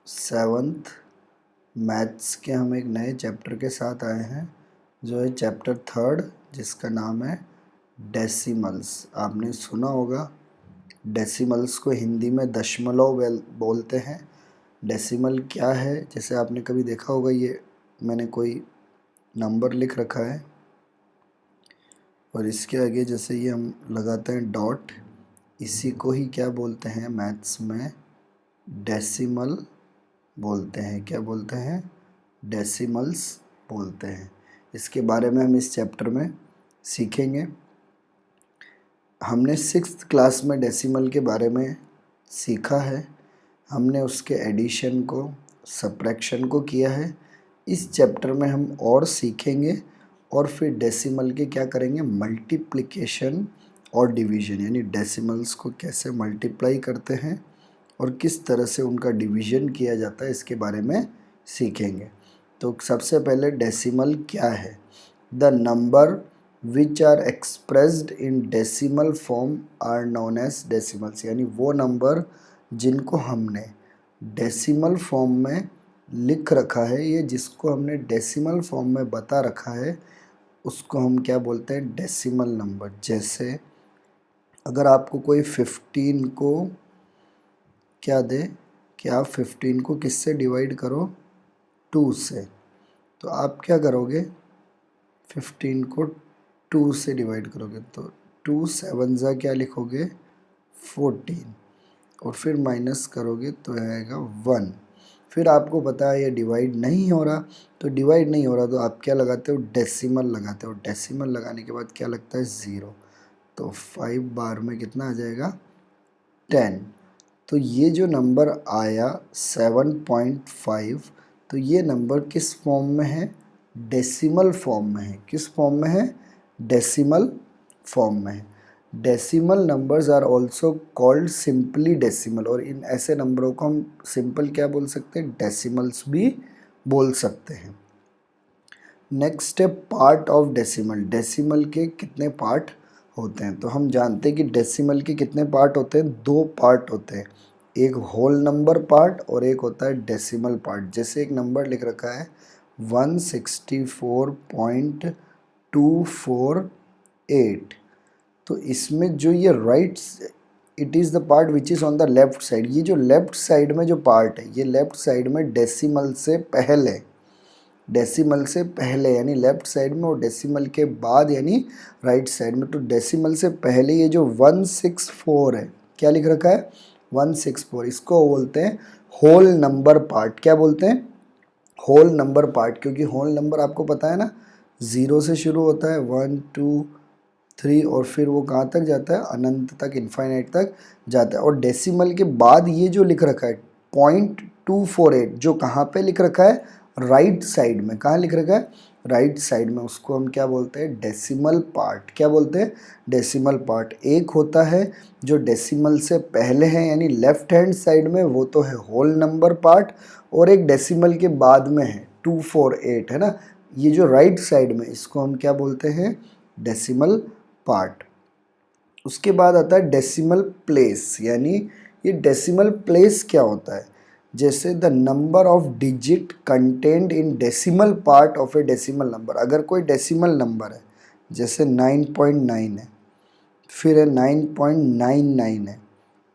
Seventh maths के हम एक नए चैप्टर के साथ आए हैं जो है चैप्टर थर्ड, जिसका नाम है डेसिमल्स। आपने सुना होगा, डेसिमल्स को हिंदी में दशमलव बोलते हैं। डेसिमल क्या है, जैसे आपने कभी देखा होगा, ये मैंने कोई नंबर लिख रखा है और इसके आगे जैसे ये हम लगाते हैं डॉट, इसी को ही क्या बोलते हैं मैथ्स में, डेसिमल बोलते हैं। क्या बोलते हैं? डेसिमल्स बोलते हैं। इसके बारे में हम इस चैप्टर में सीखेंगे। हमने सिक्स्थ क्लास में डेसिमल के बारे में सीखा है। हमने उसके एडिशन को, सब्ट्रैक्शन को किया है। इस चैप्टर में हम और सीखेंगे और फिर डेसिमल के क्या करेंगे, मल्टीप्लिकेशन और डिवीज़न, यानी डेसिमल्स को कैसे मल्टीप्लाई करते हैं और किस तरह से उनका डिवीज़न किया जाता है, इसके बारे में सीखेंगे। तो सबसे पहले डेसिमल क्या है? The number which are expressed in decimal form are known as decimals, यानी वो नंबर जिनको हमने डेसिमल फॉर्म में लिख रखा है, ये जिसको हमने डेसिमल फॉर्म में बता रखा है, उसको हम क्या बोलते हैं, डेसिमल नंबर। जैसे अगर आपको कोई 15 को क्या दे कि आप 15 को किससे डिवाइड करो, 2 से, तो आप क्या करोगे, 15 को 2 से डिवाइड करोगे तो 2 7 जा क्या लिखोगे, 14, और फिर माइनस करोगे तो आएगा 1। फिर आपको पता है ये डिवाइड नहीं हो रहा, तो डिवाइड नहीं हो रहा तो आप क्या लगाते हो, डेसिमल लगाते हो। डेसिमल लगाने के बाद क्या लगता है, 0, तो 5 बार में कितना आ जाएगा, 10। तो ये जो नंबर आया 7.5, तो ये नंबर किस फॉर्म में है, डेसिमल फॉर्म में है। किस फॉर्म में है, डेसिमल फॉर्म में है। Decimal numbers are also called simply decimal, और इन ऐसे नंबरों को हम सिंपल क्या बोल सकते हैं, डेसिमल्स भी बोल सकते हैं। नेक्स्ट है पार्ट ऑफ डेसिमल। डेसिमल के कितने पार्ट होते हैं? तो हम जानते हैं कि डेसिमल के कितने पार्ट होते हैं, 2 पार्ट होते हैं, एक होल नंबर पार्ट और एक होता है डेसिमल पार्ट। जैसे एक नंबर लिख रखा है 164.248, तो इसमें जो ये it is the part which is on the left side. ये जो लेफ्ट साइड में जो पार्ट है, ये लेफ्ट साइड में डेसिमल से पहले, डेसिमल से पहले यानी लेफ्ट साइड में, और डेसिमल के बाद यानी राइट साइड में। तो डेसिमल से पहले ये जो 164 है, क्या लिख रखा है, 164, इसको बोलते हैं होल नंबर पार्ट। क्या बोलते हैं, होल नंबर पार्ट, क्योंकि होल नंबर आपको पता है ना, 0 से शुरू होता है, 1 2 3, और फिर वो कहाँ तक जाता है, अनंत तक, इन्फाइनाइट तक जाता है। और डेसिमल के बाद ये जो लिख रखा है 0.248, जो कहाँ पे लिख रखा है, राइट साइड में। कहाँ लिख रखा है, राइट साइड में, उसको हम क्या बोलते हैं, डेसिमल पार्ट। क्या बोलते हैं, डेसिमल पार्ट। एक होता है जो डेसिमल से पहले है यानी लेफ्ट हैंड साइड में, वो तो है होल नंबर पार्ट, और एक डेसिमल के बाद में है 248, है ना, ये जो राइट साइड में, इसको हम क्या बोलते हैं, डेसिमल पार्ट। उसके बाद आता है डेसिमल प्लेस, यानी ये डेसिमल प्लेस क्या होता है, जैसे the number of digit content in decimal part of A decimal number. अगर कोई डेसिमल नंबर है, जैसे 9.9 है, फिर है 9.99 है,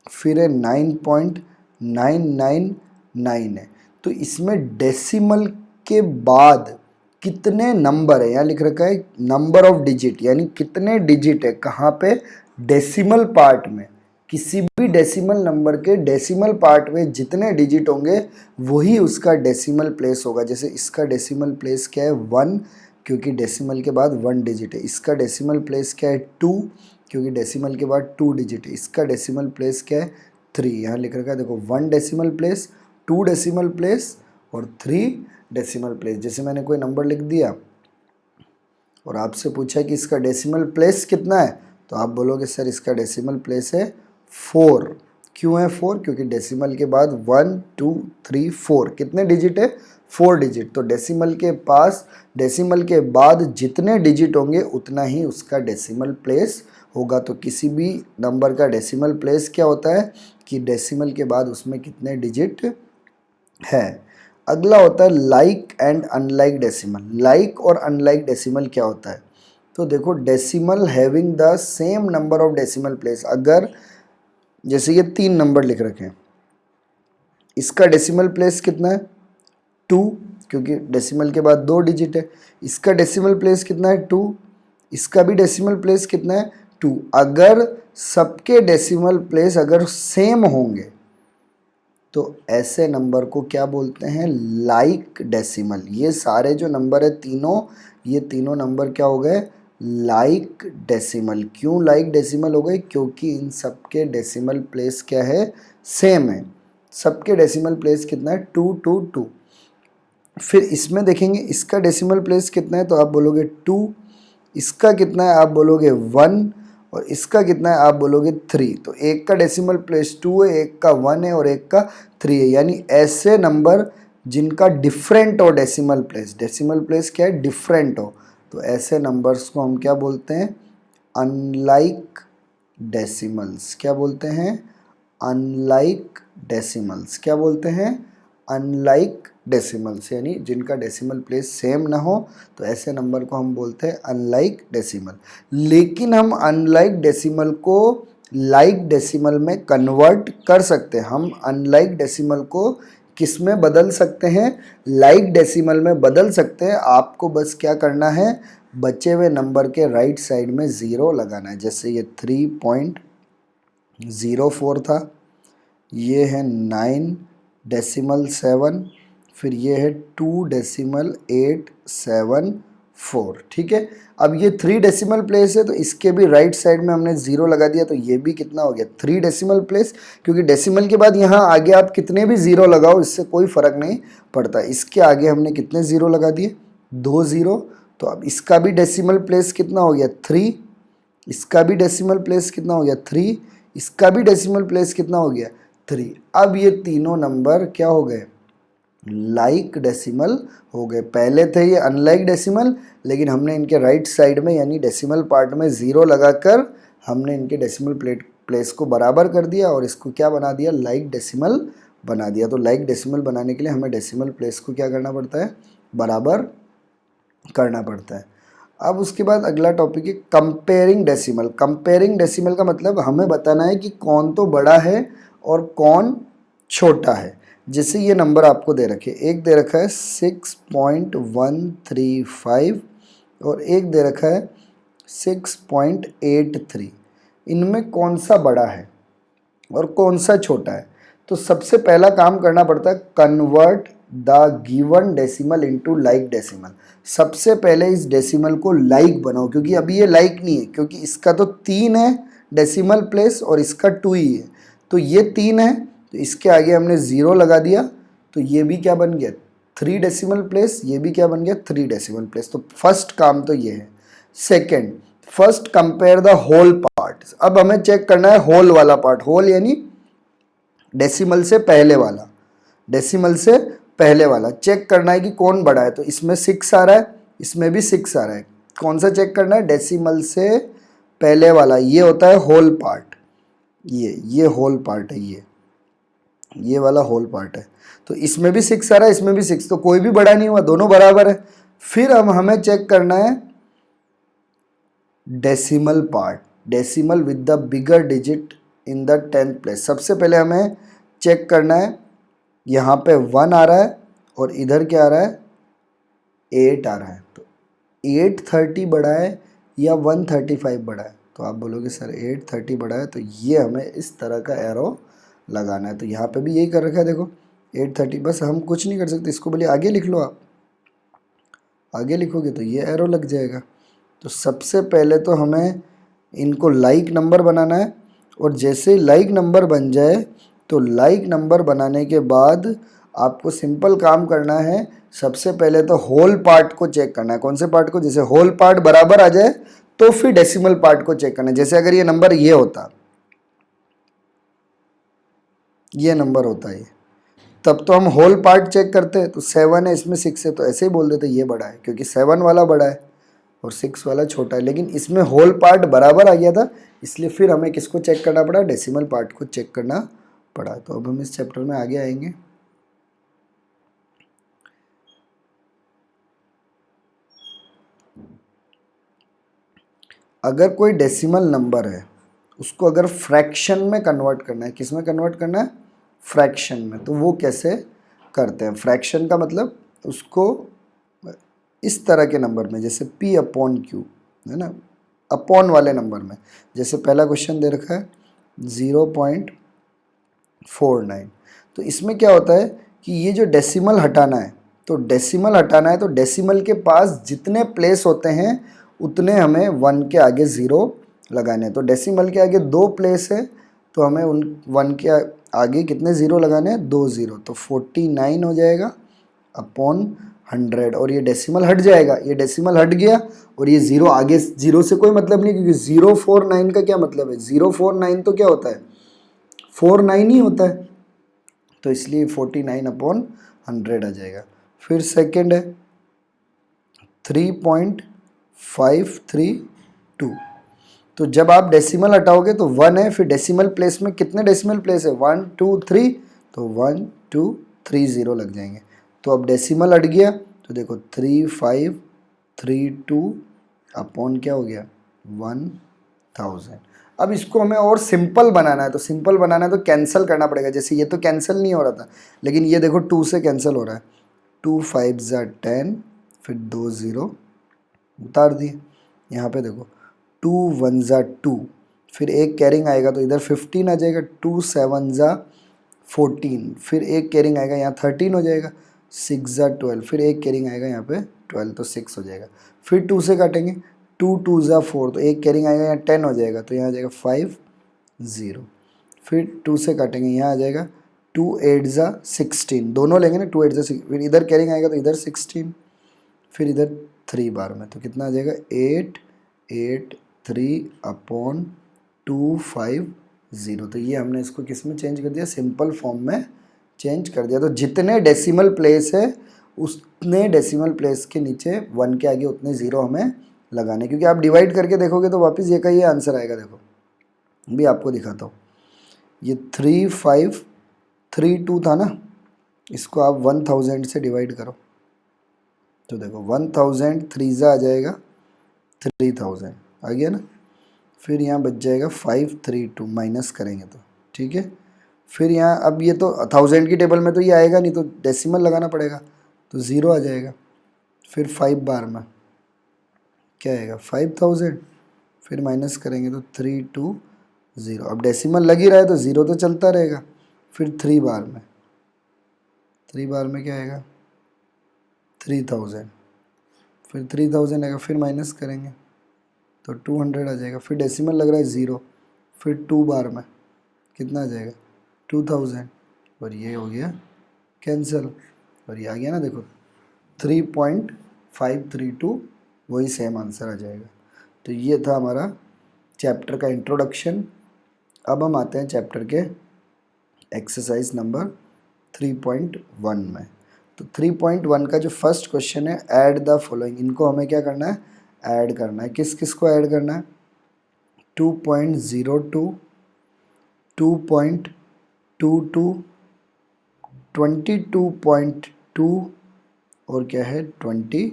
फिर है 9.999 है, तो इसमें डेसिमल के बाद कितने नंबर है, यहाँ लिख रखा है नंबर ऑफ डिजिट, यानी कितने डिजिट है, कहाँ पे, डेसिमल पार्ट में। किसी भी डेसिमल नंबर के डेसिमल पार्ट में जितने डिजिट होंगे वही उसका डेसिमल प्लेस होगा। जैसे इसका डेसिमल प्लेस क्या है, 1, क्योंकि डेसिमल के बाद 1 डिजिट है। इसका डेसिमल प्लेस क्या है, 2, क्योंकि डेसिमल के बाद 2 डिजिट है। इसका डेसिमल प्लेस क्या है, 3, यहाँ लिख रखा है देखो, 1 डेसिमल प्लेस, 2 डेसिमल प्लेस और 3 डेसिमल प्लेस। जैसे मैंने कोई नंबर लिख दिया और आपसे पूछा कि इसका डेसिमल प्लेस कितना है, तो आप बोलोगे सर इसका डेसिमल प्लेस है 4। क्यों है 4? क्योंकि डेसिमल के बाद 1 2 3 4 कितने डिजिट है, 4 डिजिट। तो डेसिमल के पास, डेसिमल के बाद जितने डिजिट होंगे उतना ही उसका डेसिमल प्लेस होगा। तो किसी भी नंबर का डेसिमल प्लेस क्या होता है कि डेसिमल के बाद उसमें कितने डिजिट है। अगला होता है like and unlike decimal. Like और अनलाइक डेसिमल क्या होता है? तो देखो, decimal having the same number of decimal place. अगर जैसे ये 3 नंबर लिख रखे हैं, इसका डेसिमल प्लेस कितना है? 2, क्योंकि डेसिमल के बाद 2 डिजिट है। इसका डेसिमल प्लेस कितना है? 2। इसका भी डेसिमल प्लेस कितना है? 2। अगर सबके डेसिमल प्लेस अगर सेम होंगे तो ऐसे नंबर को क्या बोलते हैं? Like decimal. ये सारे जो नंबर है तीनों, ये तीनों नंबर क्या हो गए? Like decimal. क्यों लाइक डेसिमल हो गए? क्योंकि इन सबके डेसिमल प्लेस क्या है? सेम है। सबके डेसिमल प्लेस कितना है? 2 2 2। फिर इसमें देखेंगे इसका डेसिमल प्लेस कितना है, तो आप बोलोगे 2। इसका कितना है? आप बोलोगे 1। और इसका कितना है? आप बोलोगे 3। तो एक का डेसिमल प्लेस 2 है, एक का 1 है और एक का 3 है। यानी ऐसे नंबर जिनका डिफरेंट हो डेसिमल प्लेस, डेसिमल प्लेस क्या है? डिफरेंट हो, तो ऐसे नंबर्स को हम क्या बोलते हैं? Unlike decimals. क्या बोलते हैं? Unlike decimals. क्या बोलते हैं? Unlike decimals. यानी जिनका डेसिमल प्लेस सेम ना हो, तो ऐसे नंबर को हम बोलते हैं अनलाइक डेसिमल। लेकिन हम अनलाइक डेसिमल को लाइक डेसिमल में कन्वर्ट कर सकते हैं। हम अनलाइक डेसिमल को किस में बदल सकते हैं? लाइक डेसिमल में बदल सकते हैं। आपको बस क्या करना है? बचे हुए नंबर के राइट साइड में 0 लगाना है। जैसे ये 3.04 था, ये है 9.7, फिर ये है 2.874। ठीक है। अब ये 3 डेसिमल प्लेस है, तो इसके भी राइट साइड में हमने 0 लगा दिया, तो ये भी कितना हो गया? 3 डेसिमल प्लेस। क्योंकि डेसिमल के बाद यहाँ आगे आप कितने भी 0 लगाओ, इससे कोई फ़र्क नहीं पड़ता। इसके आगे हमने कितने 0 लगा दिए? 2 0। तो अब इसका भी डेसिमल प्लेस कितना हो गया? 3। इसका भी डेसिमल प्लेस कितना हो गया? 3। इसका भी डेसिमल प्लेस कितना हो गया? 3। अब ये तीनों नंबर क्या हो गए? लाइक डेसिमल हो गए। पहले थे ये अनलाइक डेसिमल, लेकिन हमने इनके राइट साइड में यानी डेसिमल पार्ट में 0 लगाकर हमने इनके डेसिमल प्लेस को बराबर कर दिया और इसको क्या बना दिया? लाइक डेसिमल बना दिया। तो लाइक डेसिमल बनाने के लिए हमें डेसिमल प्लेस को क्या करना पड़ता है? बराबर करना पड़ता है। अब उसके बाद अगला टॉपिक है कंपेयरिंग डेसिमल। कंपेयरिंग डेसिमल का मतलब हमें बताना है कि कौन तो बड़ा है और कौन छोटा है। जैसे ये नंबर आपको दे रखे, एक दे रखा है 6.135 और एक दे रखा है 6.83। इनमें कौन सा बड़ा है और कौन सा छोटा है? तो सबसे पहला काम करना पड़ता है convert the given decimal into like decimal. सबसे पहले इस डेसिमल को लाइक बनाओ, क्योंकि अभी ये लाइक नहीं है, क्योंकि इसका तो 3 है डेसिमल प्लेस और इसका 2 ही है। तो ये 3 है, तो इसके आगे हमने 0 लगा दिया, तो ये भी क्या बन गया? 3 डेसिमल प्लेस। ये भी क्या बन गया? 3 डेसिमल प्लेस। तो फर्स्ट काम तो ये है। Second, first compare the whole part. अब हमें चेक करना है होल वाला पार्ट। होल यानी डेसिमल से पहले वाला, डेसिमल से पहले वाला चेक करना है कि कौन बड़ा है। तो इसमें 6 आ रहा है, इसमें भी 6 आ रहा है। कौन सा चेक करना है? डेसिमल से पहले वाला। ये होता है होल पार्ट। ये होल पार्ट है। ये वाला होल पार्ट है। तो इसमें भी 6 आ रहा है, इसमें भी 6, तो कोई भी बड़ा नहीं हुआ, दोनों बराबर है। फिर अब हमें चेक करना है decimal part, decimal with the bigger digit in the 10th place. सबसे पहले हमें चेक करना है, यहाँ पे 1 आ रहा है और इधर क्या आ रहा है? 8 आ रहा है। तो 830 बड़ा है या 135 बड़ा है? तो आप बोलोगे सर 830 बड़ा है, तो ये हमें इस तरह का एरो लगाना है। तो यहाँ पे भी यही कर रखा है, देखो 830। बस हम कुछ नहीं कर सकते, इसको बोलिए आगे लिख लो। आप आगे लिखोगे तो ये एरो लग जाएगा। तो सबसे पहले तो हमें इनको लाइक नंबर बनाना है, और जैसे लाइक नंबर बन जाए तो लाइक नंबर बनाने के बाद आपको सिंपल काम करना है। सबसे पहले तो होल पार्ट को चेक करना है। कौन से पार्ट को? जैसे होल पार्ट बराबर आ जाए तो फिर डेसिमल पार्ट को चेक करना है। जैसे अगर ये नंबर ये होता, ये नंबर होता है, तब तो हम होल पार्ट चेक करते। तो 7 है, इसमें 6 है, तो ऐसे ही बोल देते ये बड़ा है, क्योंकि 7 वाला बड़ा है और 6 वाला छोटा है। लेकिन इसमें होल पार्ट बराबर आ गया था, इसलिए फिर हमें किसको चेक करना पड़ा? डेसिमल पार्ट को चेक करना पड़ा। तो अब हम इस चैप्टर में आगे आएंगे। अगर कोई डेसिमल नंबर है उसको अगर फ्रैक्शन में कन्वर्ट करना है, किस में कन्वर्ट करना है? फ्रैक्शन में। तो वो कैसे करते हैं? फ्रैक्शन का मतलब उसको इस तरह के नंबर में, जैसे p अपॉन क्यू है ना, अपॉन वाले नंबर में। जैसे पहला क्वेश्चन दे रखा है 0.49, तो इसमें क्या होता है कि ये जो डेसिमल हटाना है, तो डेसिमल हटाना है तो डेसिमल के पास जितने प्लेस होते हैं उतने हमें 1 के आगे 0 लगाने हैं। तो डेसिमल के आगे 2 प्लेस है, तो हमें उन 1 के आगे कितने 0 लगाने हैं? 2 0। तो 49 हो जाएगा अपॉन 100, और ये डेसिमल हट जाएगा, ये डेसिमल हट गया और ये 0 आगे, 0 से कोई मतलब नहीं, क्योंकि 049 का क्या मतलब है? 049 तो क्या होता है? 49 ही होता है, तो इसलिए 49 अपॉन 100 आ जाएगा। फिर सेकंड है 3.532, तो जब आप डेसिमल हटाओगे तो 1 है, फिर डेसिमल प्लेस में कितने डेसिमल प्लेस है? 1 2 3, तो 1 2 3 0 लग जाएंगे। तो अब डेसिमल हट गया, तो देखो 3532 अपॉन क्या हो गया? 1000। अब इसको हमें और सिंपल बनाना है, तो सिंपल बनाना है तो कैंसिल करना पड़ेगा। जैसे ये तो कैंसिल नहीं हो रहा था, लेकिन ये देखो 2 से कैंसिल हो रहा है। 2 5 ज़ा 10, फिर 2 0 उतार दिए। यहाँ पे देखो 2 1 ज़ा 2, फिर एक कैरिंग आएगा तो इधर 15 आ जाएगा। 2 7 ज़ा 14, फिर एक कैरिंग आएगा यहाँ 13 हो जाएगा। 6 ज़ा 12, फिर एक कैरिंग आएगा यहाँ पे 12, तो 6 हो जाएगा। फिर 2 से काटेंगे, 2 2 ज़ा 4, तो एक कैरिंग आएगा यहाँ 10 हो जाएगा, तो यहाँ आ जाएगा 5 0। फिर 2 से काटेंगे, यहाँ आ जाएगा 2 8 ज़ा 16, दोनों लेंगे ना, 2 8 ज़ा 16, फिर इधर कैरिंग आएगा तो इधर 16, फिर इधर 3 बार में, तो कितना आ जाएगा? 8 8 3 अपॉन 2 5 0। तो ये हमने इसको किस में चेंज कर दिया? सिंपल फॉर्म में चेंज कर दिया। तो जितने डेसिमल प्लेस है उतने डेसिमल प्लेस के नीचे 1 के आगे उतने 0 हमें लगाने, क्योंकि आप डिवाइड करके देखोगे तो वापस ये का ये आंसर आएगा। देखो भी आपको दिखाता हूँ, ये 3532 था ना, इसको आप 1000 से डिवाइड करो, तो देखो 1000 3 आ जाएगा 3000 आ गया ना। फिर यहाँ बच जाएगा 532, माइनस करेंगे तो ठीक है। फिर यहाँ अब ये तो 1000 की टेबल में तो ये आएगा नहीं, तो डेसिमल लगाना पड़ेगा, तो 0 आ जाएगा। फिर 5 बार में क्या आएगा? 5000, फिर माइनस करेंगे तो 320। अब डेसिमल लग ही रहा है तो 0 तो चलता रहेगा। फिर 3 बार में, 3 बार में क्या आएगा? 3000, फिर 3000 आएगा, फिर माइनस करेंगे तो 200 आ जाएगा। फिर डेसिमल लग रहा है 0, फिर 2 बार में कितना आ जाएगा? 2000, और ये हो गया कैंसिल, और ये आ गया ना, देखो 3.532, वही सेम आंसर आ जाएगा। तो ये था हमारा चैप्टर का इंट्रोडक्शन। अब हम आते हैं चैप्टर के एक्सरसाइज नंबर 3.1 में। तो 3.1 का जो फर्स्ट क्वेश्चन है, ऐड द फॉलोइंग, इनको हमें क्या करना है? ऐड करना है। किस किस को ऐड करना है? 2.02, 2.22, 22.2 और क्या है? 22।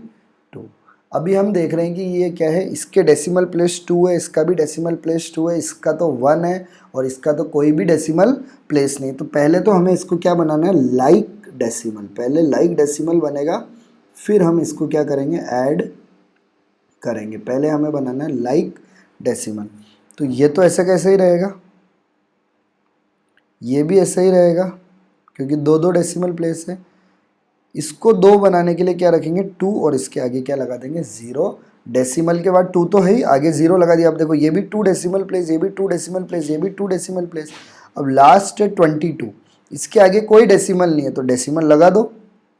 अभी हम देख रहे हैं कि ये क्या है, इसके डेसिमल प्लेस 2 है, इसका भी डेसिमल प्लेस 2 है, इसका तो 1 है और इसका तो कोई भी डेसिमल प्लेस नहीं। तो पहले तो हमें इसको क्या बनाना है? Like decimal. पहले लाइक डेसिमल बनेगा, फिर हम इसको क्या करेंगे? ऐड करेंगे। पहले हमें बनाना है लाइक डेसिमल। तो ये तो ऐसा कैसे ही रहेगा, ये भी ऐसा ही रहेगा, क्योंकि दो दो डेसिमल प्लेस है। इसको 2 बनाने के लिए क्या रखेंगे? 2, और इसके आगे क्या लगा देंगे? 0। डेसिमल के बाद 2 तो है ही, आगे 0 लगा दिया। अब देखो ये भी 2 डेसिमल प्लेस, ये भी 2 डेसिमल प्लेस, ये भी 2 डेसिमल प्लेस। अब लास्ट है 22, इसके आगे कोई डेसिमल नहीं है, तो डेसिमल लगा दो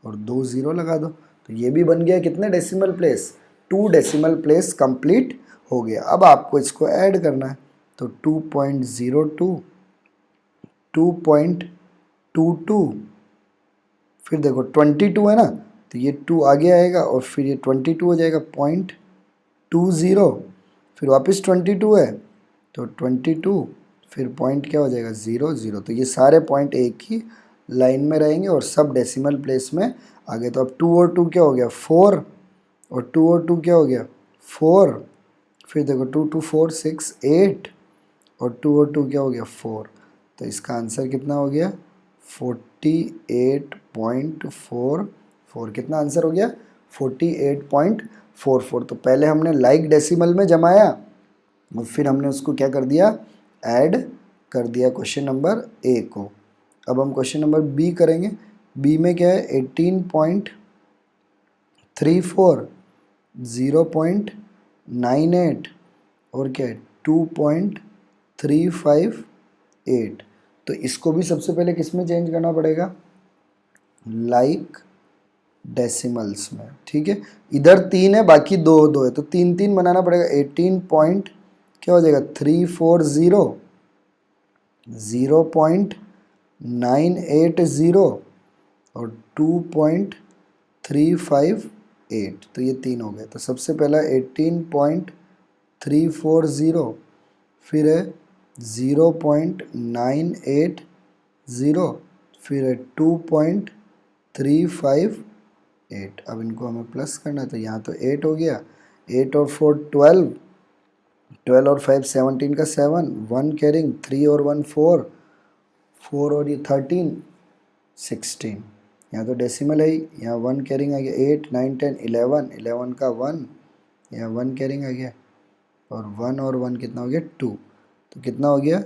और 2 0 लगा दो। तो ये भी बन गया कितने decimal place? 2 decimal place complete हो गया। अब आपको इसको ऐड करना है, तो 2.02, 2.22, फिर देखो 22 है ना, तो ये 2 आगे आएगा और फिर ये 22 हो जाएगा 0.20, फिर वापस 22 है तो 22, फिर पॉइंट क्या हो जाएगा? 0 0। तो ये सारे पॉइंट एक ही लाइन में रहेंगे और सब डेसिमल प्लेस में आ गए। तो अब 2 और 2 क्या हो गया? 4, और 2 और 2 क्या हो गया? 4, फिर देखो 2 2 4 6 8 और 2 क्या हो गया 4। तो इसका आंसर कितना हो गया 48.44। कितना आंसर हो गया 48.44। तो पहले हमने लाइक डेसिमल में जमाया और फिर हमने उसको क्या कर दिया ऐड कर दिया क्वेश्चन नंबर ए को। अब हम क्वेश्चन नंबर बी करेंगे। बी में क्या है 18.34, 0.98 और क्या है 2.358। तो इसको भी सबसे पहले किस में चेंज करना पड़ेगा लाइक डेसिमल्स में। ठीक है, इधर 3 है बाकी 2 है तो 3 3 बनाना पड़ेगा। 18 पॉइंट क्या हो जाएगा 340, 0.980 और 2.358। तो ये 3 हो गए। तो सबसे पहला 18.340, फिर है 0.980, फिर है 2.358। अब इनको हमें प्लस करना है तो यहाँ तो 8 हो गया, 8 और 4 12, 12 और 5 17 का 7, 1 कैरिंग, 3 और 1 4, 4 और ये 13 16। यहाँ तो डेसिमल है ही, यहाँ 1 कैरिंग आ गया, 8 9 10 11, 11 का 1, यहाँ 1 कैरिंग आ गया और 1 और 1 कितना हो गया 2। तो कितना हो गया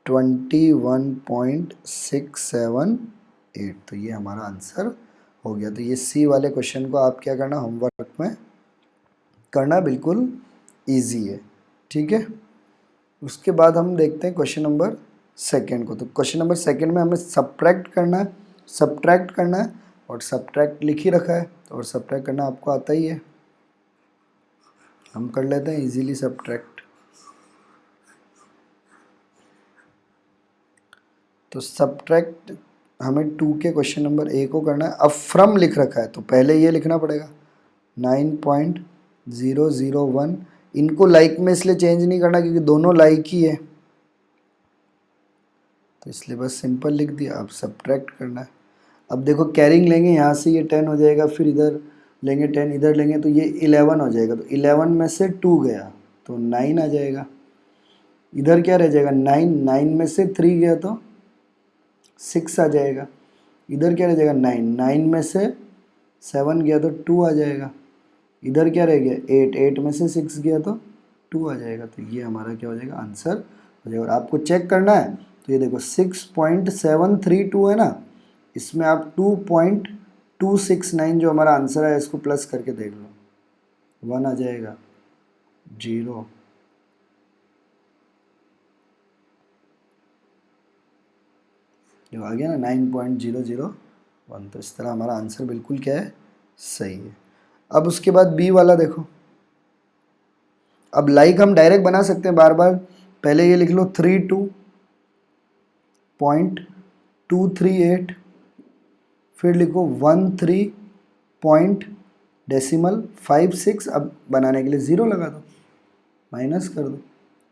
21.678। तो ये हमारा आंसर हो गया। तो ये सी वाले क्वेश्चन को आप क्या करना होमवर्क में करना, बिल्कुल इजी है। ठीक है, उसके बाद हम देखते हैं क्वेश्चन नंबर सेकंड को। तो क्वेश्चन नंबर सेकंड में हमें सब्ट्रैक्ट करना है, सब्ट्रैक्ट करना है और सब्ट्रैक्ट लिख ही रखा है तो और सब्ट्रैक्ट करना आपको आता ही है, हम कर लेते हैं इजीली सब्ट्रैक्ट। तो सब्ट्रैक्ट हमें 2 के क्वेश्चन नंबर ए को करना है। अब फ्रॉम लिख रखा है तो पहले ये लिखना पड़ेगा 9.001। इनको लाइक में इसलिए चेंज नहीं करना क्योंकि दोनों लाइक ही है तो इसलिए बस सिंपल लिख दिया। अब सब्ट्रैक्ट करना है। अब देखो कैरिंग लेंगे यहाँ से ये 10 हो जाएगा, फिर इधर लेंगे 10, इधर लेंगे तो ये 11 हो जाएगा। तो 11 में से 2 गया तो 9 आ जाएगा। इधर क्या रह जाएगा 9, 9 में से 3 गया तो 6 आ जाएगा। इधर क्या रह जाएगा 9, 9 में से 7 गया तो 2 आ जाएगा। इधर क्या रह गया 8, 8 में से 6 गया तो 2 आ जाएगा। तो ये हमारा क्या हो जाएगा आंसर हो जाएगा। और आपको चेक करना है तो ये देखो 6.732 है ना, इसमें आप 2.269 जो हमारा आंसर है इसको प्लस करके देख लो, 1 आ जाएगा, 0 जो आ गया ना 9.001। तो इस तरह हमारा आंसर बिल्कुल क्या है सही है। अब उसके बाद बी वाला देखो। अब लाइक हम डायरेक्ट बना सकते हैं बार बार। पहले ये लिख लो 32.238, फिर लिखो 13 पॉइंट डेसिमल 56। अब बनाने के लिए 0 लगा दो, माइनस कर दो,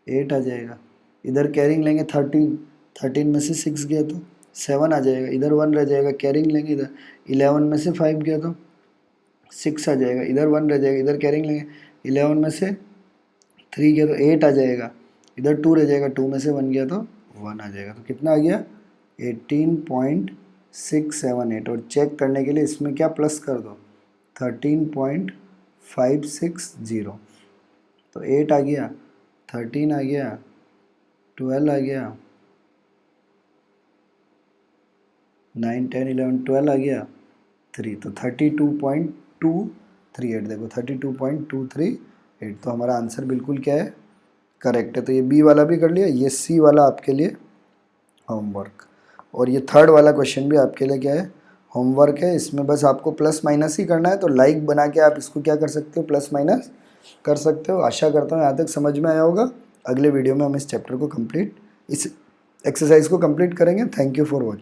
8 आ जाएगा। इधर कैरिंग लेंगे 13, 13 में से 6 गया तो 7 आ जाएगा। इधर 1 रह जाएगा, कैरिंग लेंगे इधर 11 में से 5 गया तो 6 आ जाएगा। इधर 1 रह जाएगा, इधर कैरिंग लेंगे 11 में से 3 गया तो 8 आ जाएगा। इधर 2 रह जाएगा, 2 में से 1 गया तो 1 आ जाएगा। तो कितना आ गया 18.678। और चेक करने के लिए इसमें क्या प्लस कर दो 13.560। तो 8 आ गया, 13 आ गया, 12 आ गया, 9 10 11 12 आ गया, 3। तो 32.238। देखो 32.238। तो हमारा आंसर बिल्कुल क्या है करेक्ट है। तो ये बी वाला भी कर लिया, ये सी वाला आपके लिए होमवर्क। और ये थर्ड वाला क्वेश्चन भी आपके लिए क्या है होमवर्क है। इसमें बस आपको प्लस माइनस ही करना है। तो लाइक बना के आप इसको क्या कर सकते हो प्लस माइनस कर सकते हो। आशा करता हूँ यहाँ तक समझ में आया होगा। अगले वीडियो में हम इस चैप्टर को कंप्लीट, इस एक्सरसाइज को कंप्लीट करेंगे। Thank you for watching.